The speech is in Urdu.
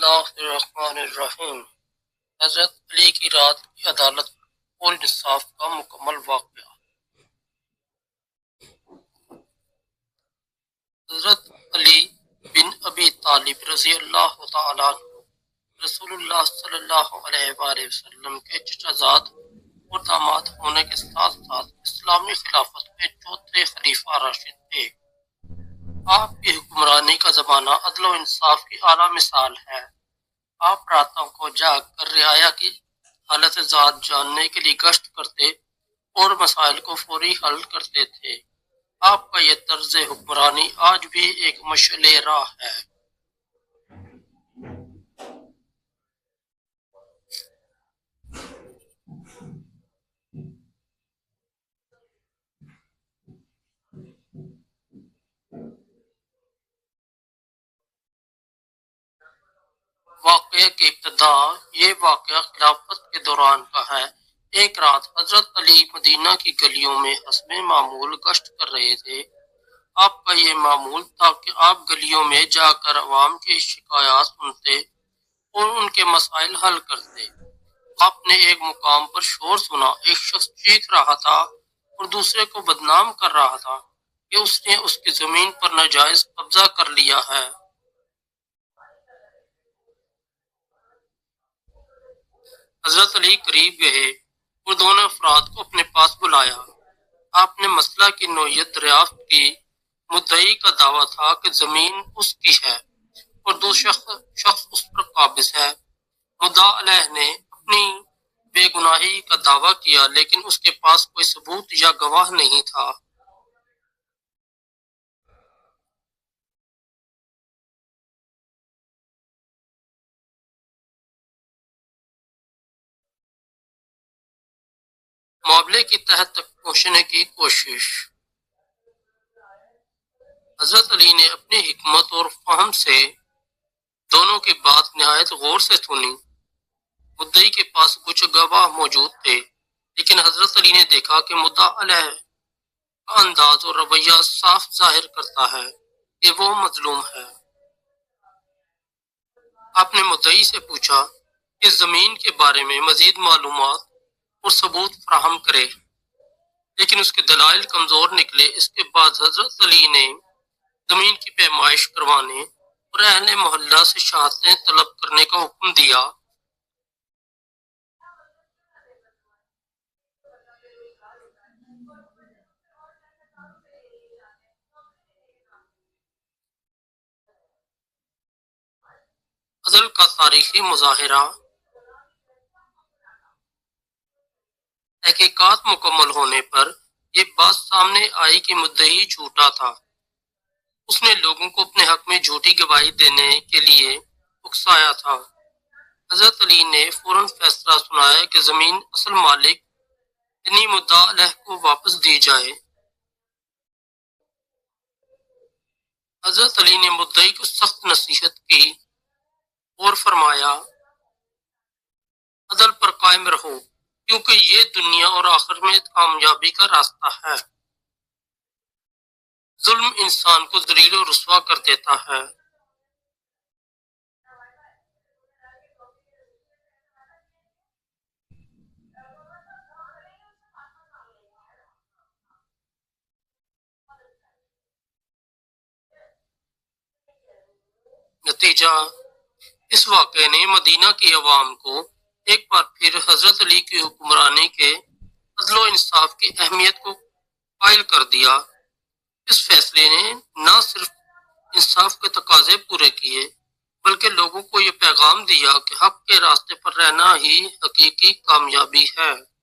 اللہ الرحمن الرحیم۔ حضرت علی کی رات کی عدالت اور انصاف کا مکمل واقعہ۔ حضرت علی بن ابی طالب رضی اللہ تعالیٰ عنہ رسول اللہ صلی اللہ علیہ وآلہ وسلم کے چچا زاد اور داماد ہونے کے ساتھ ساتھ اسلامی خلافت کے چوتھے خلیفہ راشد تھے۔ آپ کی حکمرانی کا زمانہ عدل و انصاف کی اعلیٰ مثال ہے۔ آپ راتوں کو جاگ کر رعایا کی حالت ذات جاننے کے لیے گشت کرتے اور مسائل کو فوری حل کرتے تھے۔ آپ کا یہ طرز حکمرانی آج بھی ایک مشعل راہ ہے۔ واقعہ کی ابتدا۔ یہ واقعہ خلافت کے دوران کا ہے۔ ایک رات حضرت علی مدینہ کی گلیوں میں حسب معمول گشت کر رہے تھے۔ آپ کا یہ معمول تھا کہ آپ گلیوں میں جا کر عوام کی شکایات سنتے اور ان کے مسائل حل کرتے۔ آپ نے ایک مقام پر شور سنا۔ ایک شخص چیخ رہا تھا اور دوسرے کو بدنام کر رہا تھا کہ اس نے اس کی زمین پر ناجائز قبضہ کر لیا ہے۔ حضرت علی قریب گئے اور دونوں افراد کو اپنے پاس بلایا۔ آپ نے مسئلہ کی نوعیت دریافت کی۔ مدعی کا دعویٰ تھا کہ زمین اس کی ہے اور دو شخص اس پر قابض ہے۔ مدعا علیہ نے اپنی بے گناہی کا دعویٰ کیا لیکن اس کے پاس کوئی ثبوت یا گواہ نہیں تھا۔ معاملے کی تہہ تک پہنچنے کی کوشش۔ حضرت علی نے اپنی حکمت اور فہم سے دونوں کی بات نہایت غور سے سنی۔ مدعی کے پاس کچھ گواہ موجود تھے لیکن حضرت علی نے دیکھا کہ مدعا علیہ کا انداز اور رویہ صاف ظاہر کرتا ہے کہ وہ مظلوم ہے۔ آپ نے مدعی سے پوچھا کہ زمین کے بارے میں مزید معلومات اور ثبوت فراہم کرے لیکن اس کے دلائل کمزور نکلے۔ اس کے بعد حضرت علی نے زمین کی پیمائش کروانے اور اہل محلہ سے شہادتیں طلب کرنے کا حکم دیا۔ عدل کا تاریخی مظاہرہ۔ تحقیقات مکمل ہونے پر یہ بات سامنے آئی کہ مدعی جھوٹا تھا۔ اس نے لوگوں کو اپنے حق میں جھوٹی گواہی دینے کے لیے اکسایا تھا۔ حضرت علی نے فوراً فیصلہ سنایا کہ زمین اصل مالک یعنی مدعا علیہ کو واپس دی جائے۔ حضرت علی نے مدعی کو سخت نصیحت کی اور فرمایا عدل پر قائم رہو کیونکہ یہ دنیا اور آخرت میں کامیابی کا راستہ ہے۔ ظلم انسان کو ذلیل و رسوا کر دیتا ہے۔ نتیجہ، اس واقعے نے مدینہ کی عوام کو ایک بار پھر حضرت علی کی حکمرانی کے عدل و انصاف کی اہمیت کو قائل کر دیا۔ اس فیصلے نے نہ صرف انصاف کے تقاضے پورے کیے بلکہ لوگوں کو یہ پیغام دیا کہ حق کے راستے پر رہنا ہی حقیقی کامیابی ہے۔